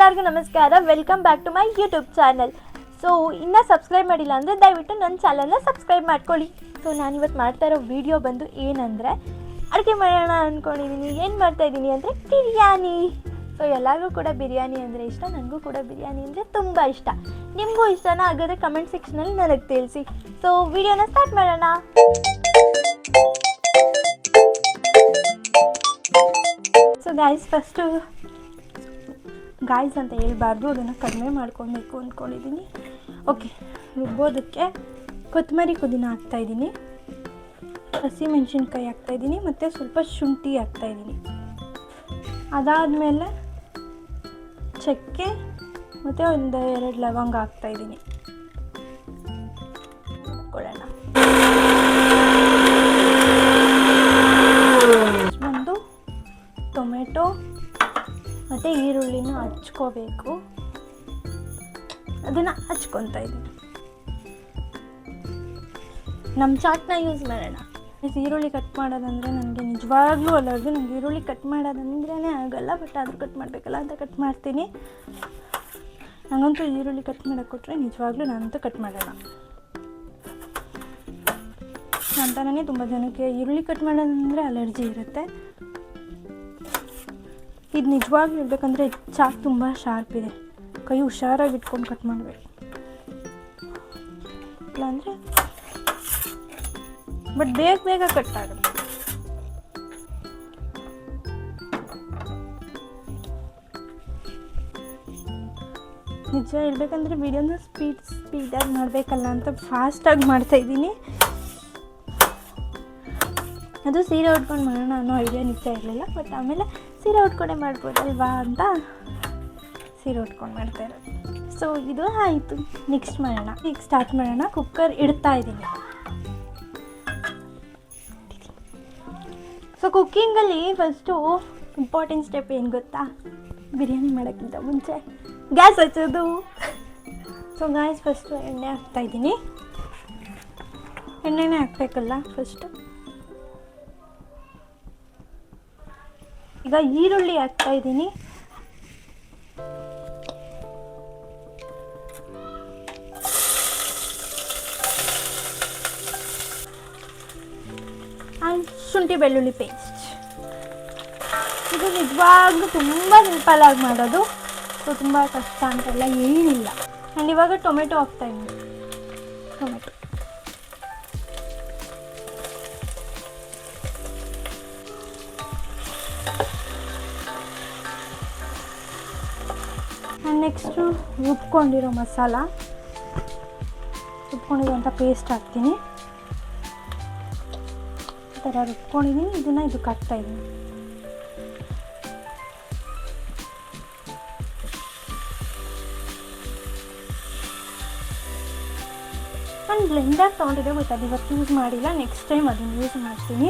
ಎಲ್ಲರಿಗೂ ನಮಸ್ಕಾರ. Welcome back to my YouTube channel. So ಇನ್ನೂ ಸಬ್ಸ್ಕ್ರೈಬ್ ಮಾಡಿಲ್ಲ ಅಂದರೆ ದಯವಿಟ್ಟು ನನ್ನ ಚಾನಲ್ನ ಸಬ್ಸ್ಕ್ರೈಬ್ ಮಾಡ್ಕೊಳ್ಳಿ. ಸೊ ನಾನಿವತ್ತು ಮಾಡ್ತಾ ಇರೋ ವಿಡಿಯೋ ಬಂದು ಏನಂದರೆ ಅಡುಗೆ ಮಾಡೋಣ ಅಂದ್ಕೊಂಡಿದ್ದೀನಿ. ಏನು ಮಾಡ್ತಾಯಿದ್ದೀನಿ ಅಂದರೆ ಬಿರಿಯಾನಿ. ಸೊ ಎಲ್ಲರಿಗೂ ಕೂಡ ಬಿರಿಯಾನಿ ಅಂದರೆ ಇಷ್ಟ, ನನಗೂ ಕೂಡ ಬಿರಿಯಾನಿ ಅಂದರೆ ತುಂಬ ಇಷ್ಟ. ನಿಮಗೂ ಇಷ್ಟನಾ? ಹಾಗಾದರೆ ಕಮೆಂಟ್ ಸೆಕ್ಷನಲ್ಲಿ ನನಗೆ ತಿಳಿಸಿ. ಸೊ ವಿಡಿಯೋನ ಸ್ಟಾರ್ಟ್ ಮಾಡೋಣ. ಸೊ ಫಸ್ಟು ಗಾಯ್ಸ್ ಅಂತ ಹೇಳ್ಬಾರ್ದು, ಅದನ್ನು ಕಡಿಮೆ ಮಾಡ್ಕೊಬೇಕು ಅಂದ್ಕೊಂಡಿದ್ದೀನಿ. ಓಕೆ, ರುಬ್ಬೋದಕ್ಕೆ ಕೊತ್ತಂಬರಿ ಪುದೀನ ಹಾಕ್ತಾಯಿದ್ದೀನಿ, ಹಸಿಮೆಣ್ಸಿನ್ಕಾಯಿ ಹಾಕ್ತಾಯಿದ್ದೀನಿ ಮತ್ತು ಸ್ವಲ್ಪ ಶುಂಠಿ ಹಾಕ್ತಾಯಿದ್ದೀನಿ. ಅದಾದಮೇಲೆ ಚಕ್ಕೆ ಮತ್ತು ಒಂದು 2 ಲವಂಗ ಹಾಕ್ತಾಯಿದ್ದೀನಿ. ಹಾಕ್ಕೊಳ್ಳೋಣ. ಒಂದು ಟೊಮೆಟೊ ಮತ್ತು ಈರುಳ್ಳಿನ ಹಚ್ಕೋಬೇಕು, ಅದನ್ನು ಹಚ್ಕೊತಾ ಇದ್ದೀನಿ. ನಮ್ಮ ಚಾಟ್ನ ಯೂಸ್ ಮಾಡೋಣ. ಈರುಳ್ಳಿ ಕಟ್ ಮಾಡೋದಂದರೆ ನನಗೆ ನಿಜವಾಗ್ಲೂ ಅಲ್ಲದು, ನನಗೆ ಈರುಳ್ಳಿ ಕಟ್ ಮಾಡೋದಂದ್ರೇ ಆಗಲ್ಲ. ಬಟ್ ಆದರೂ ಕಟ್ ಮಾಡಬೇಕಲ್ಲ ಅಂತ ಕಟ್ ಮಾಡ್ತೀನಿ. ನನಗಂತೂ ಈರುಳ್ಳಿ ಕಟ್ ಮಾಡೋಕ್ಕೆ ಕೊಟ್ಟರೆ ನಿಜವಾಗ್ಲೂ ನಾನಂತೂ ಕಟ್ ಮಾಡೋಣ. ಅಂತಾನೇ ತುಂಬ ಜನಕ್ಕೆ ಈರುಳ್ಳಿ ಕಟ್ ಮಾಡೋದಂದರೆ ಅಲರ್ಜಿ ಇರುತ್ತೆ. ಇದು ನಿಜವಾಗ್ಲೂ ಇರಬೇಕಂದ್ರೆ ಚಾಕ್ ತುಂಬ ಶಾರ್ಪ್ ಇದೆ, ಕೈ ಹುಷಾರಾಗಿ ಇಟ್ಕೊಂಡು ಕಟ್ ಮಾಡಬೇಕು. ಇಲ್ಲಾಂದರೆ ಬಟ್ ಬೇಗ ಕಟ್ ಆಗುತ್ತೆ. ನಿಜ ಇರಬೇಕಂದ್ರೆ ವಿಡಿಯೋನ ಸ್ಪೀಡಾಗಿ ಮಾಡಬೇಕಲ್ಲ ಅಂತ ಫಾಸ್ಟಾಗಿ ಮಾಡ್ತಾಯಿದ್ದೀನಿ. ಅದು ಸೀರೆ ಉಟ್ಕೊಂಡು ಮಾಡೋಣ ಅನ್ನೋ ಐಡಿಯಾ ನಿಜ ಇರಲಿಲ್ಲ. ಬಟ್ ಆಮೇಲೆ ಸೀರೆ ಉಟ್ಕೊಂಡೇ ಮಾಡ್ಬೋದಲ್ವಾ ಅಂತ ಸೀರೆ ಉಟ್ಕೊಂಡು ಮಾಡ್ತಾ ಇರೋದು. ಸೊ ಇದು ಆಯಿತು. ನೆಕ್ಸ್ಟ್ ಮಾಡೋಣ. ಈಗ ಸ್ಟಾರ್ಟ್ ಮಾಡೋಣ. ಕುಕ್ಕರ್ ಇಡ್ತಾ ಇದ್ದೀನಿ. ಸೊ ಕುಕ್ಕಿಂಗಲ್ಲಿ ಫಸ್ಟು ಇಂಪಾರ್ಟೆಂಟ್ ಸ್ಟೆಪ್ ಏನು ಗೊತ್ತಾ? ಬಿರಿಯಾನಿ ಮಾಡೋಕ್ಕಿಂತ ಮುಂಚೆ ಗ್ಯಾಸ್ ಹಚ್ಚೋದು. ಸೊ ಗ್ಯಾಸ್ ಫಸ್ಟು ಎಣ್ಣೆ ಹಾಕ್ತಾಯಿದ್ದೀನಿ. ಎಣ್ಣೆನೇ ಹಾಕಬೇಕಲ್ಲ ಫಸ್ಟು. ಈಗ ಈರುಳ್ಳಿ ಹಾಕ್ತಾಯಿದ್ದೀನಿ. ಆ್ಯಂಡ್ ಶುಂಠಿ ಬೆಳ್ಳುಳ್ಳಿ ಪೇಸ್ಟ್. ಇದು ನಿಜವಾಗ್ಲೂ ತುಂಬ ಸಿಂಪಲಾಗಿ ಮಾಡೋದು. ಸೊ ತುಂಬ ಕಷ್ಟ ಅಂತೆಲ್ಲ ಏನಿಲ್ಲ. ಆ್ಯಂಡ್ ಇವಾಗ ಟೊಮೆಟೊ ಹಾಕ್ತಾಯಿದ್ದೀನಿ. ಟೊಮೆಟೊ ಆ್ಯಂಡ್ ನೆಕ್ಸ್ಟು ರುಬ್ಕೊಂಡಿರೋ ರುಬ್ಕೊಂಡಿರೋಂಥ ಪೇಸ್ಟ್ ಹಾಕ್ತೀನಿ. ಈ ಥರ ರುಬ್ಕೊಂಡಿದ್ದೀನಿ. ಇದನ್ನು ಇದಕ್ಕೆ ಹಾಕ್ತಾಯಿದ್ದೀನಿ. ನಾನು ಬ್ಲೆಂಡರ್ ತೊಗೊಂಡಿದ್ದೆ, ಬಟ್ ಅದು ಇವತ್ತು ಯೂಸ್ ಮಾಡಿಲ್ಲ. ನೆಕ್ಸ್ಟ್ ಟೈಮ್ ಅದನ್ನು ಯೂಸ್ ಮಾಡ್ತೀನಿ.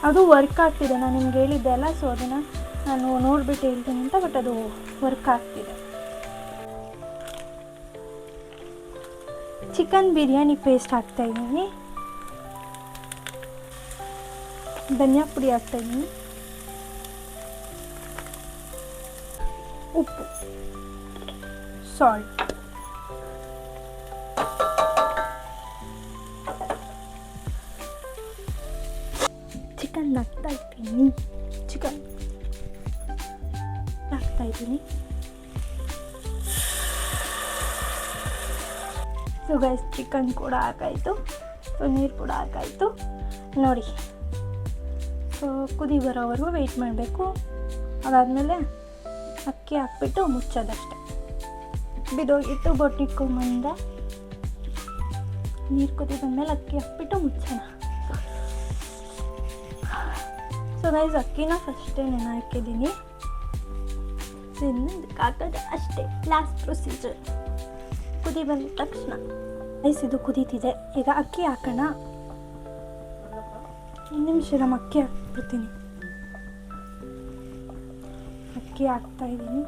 ಅದು ವರ್ಕ್ ಆಗ್ತಿದೆ. ನಾನು ನಿಮ್ಗೆ ಹೇಳಿದ್ದೆ ಅಲ್ಲ, ಸೊ ಅದನ್ನು ನಾನು ನೋಡಿಬಿಟ್ಟು ಹೇಳ್ತೀನಿ ಅಂತ. ಬಟ್ ಅದು ವರ್ಕ್ ಆಗ್ತಿದೆ. ಚಿಕನ್ ಬಿರಿಯಾನಿ ಪೇಸ್ಟ್ ಹಾಕ್ತಾಯಿದ್ದೀನಿ. ಧನಿಯಾ ಪುಡಿ ಹಾಕ್ತಾಯಿದ್ದೀನಿ. ಉಪ್ಪು, ಸಾಲ್ಟ್, ಚಿಕನ್ ಹಾಕ್ತಾಯಿದ್ದೀನಿ. ಸೊ ಗೈಸ್, ಚಿಕನ್ ಕೂಡ ಹಾಕಾಯಿತು. ಸೊ ನೀರು ಕೂಡ ಹಾಕಾಯಿತು. ನೋಡಿ, ಸೊ ಕುದಿ ಬರೋವರೆಗೂ ವೆಯ್ಟ್ ಮಾಡಬೇಕು. ಅದಾದಮೇಲೆ ಅಕ್ಕಿ ಹಾಕ್ಬಿಟ್ಟು ಮುಚ್ಚೋದಷ್ಟೆ. ಬಿದೋಗಿಟ್ಟು ಬೊಟ್ಟಿಟ್ಕೊಂಬಂದೆ. ನೀರು ಕುದಿ ಬಂದಮೇಲೆ ಅಕ್ಕಿ ಹಾಕ್ಬಿಟ್ಟು ಮುಚ್ಚೋಣ. ಸೊ ಗೈಸ್, ಅಕ್ಕಿನ ಫಸ್ಟೇ ನೆನೆ ಹಾಕಿದ್ದೀನಿ. ಇದಕ್ಕೆ ಹಾಕೋದು ಅಷ್ಟೇ, ಲಾಸ್ಟ್ ಪ್ರೊಸೀಜರ್. ಕುದಿ ಬಂದ ತಕ್ಷಣ ಗೈಸ್ ಇದು ಕುದೀತಿದೆ. ಈಗ ಅಕ್ಕಿ ಹಾಕೋಣ. 1 ನಿಮಿಷ ನಮ್ಮ ಅಕ್ಕಿ ಹಾಕ್ಬಿಡ್ತೀನಿ. ಅಕ್ಕಿ ಹಾಕ್ತಾಯಿದ್ದೀನಿ.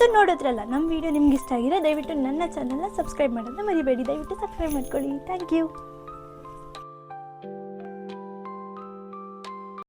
ಸೊ ನೋಡಿದ್ರಲ್ಲ, ನಮ್ಮ ವಿಡಿಯೋ ನಿಮ್ಗೆ ಇಷ್ಟ ಆಗಿದೆ ದಯವಿಟ್ಟು ನನ್ನ ಚಾನಲ್ನ ಸಬ್ಸ್ಕ್ರೈಬ್ ಮಾಡೋದನ್ನ ಮರಿಬೇಡಿ. ದಯವಿಟ್ಟು ಸಬ್ಸ್ಕ್ರೈಬ್ ಮಾಡ್ಕೊಳ್ಳಿ. Thank you.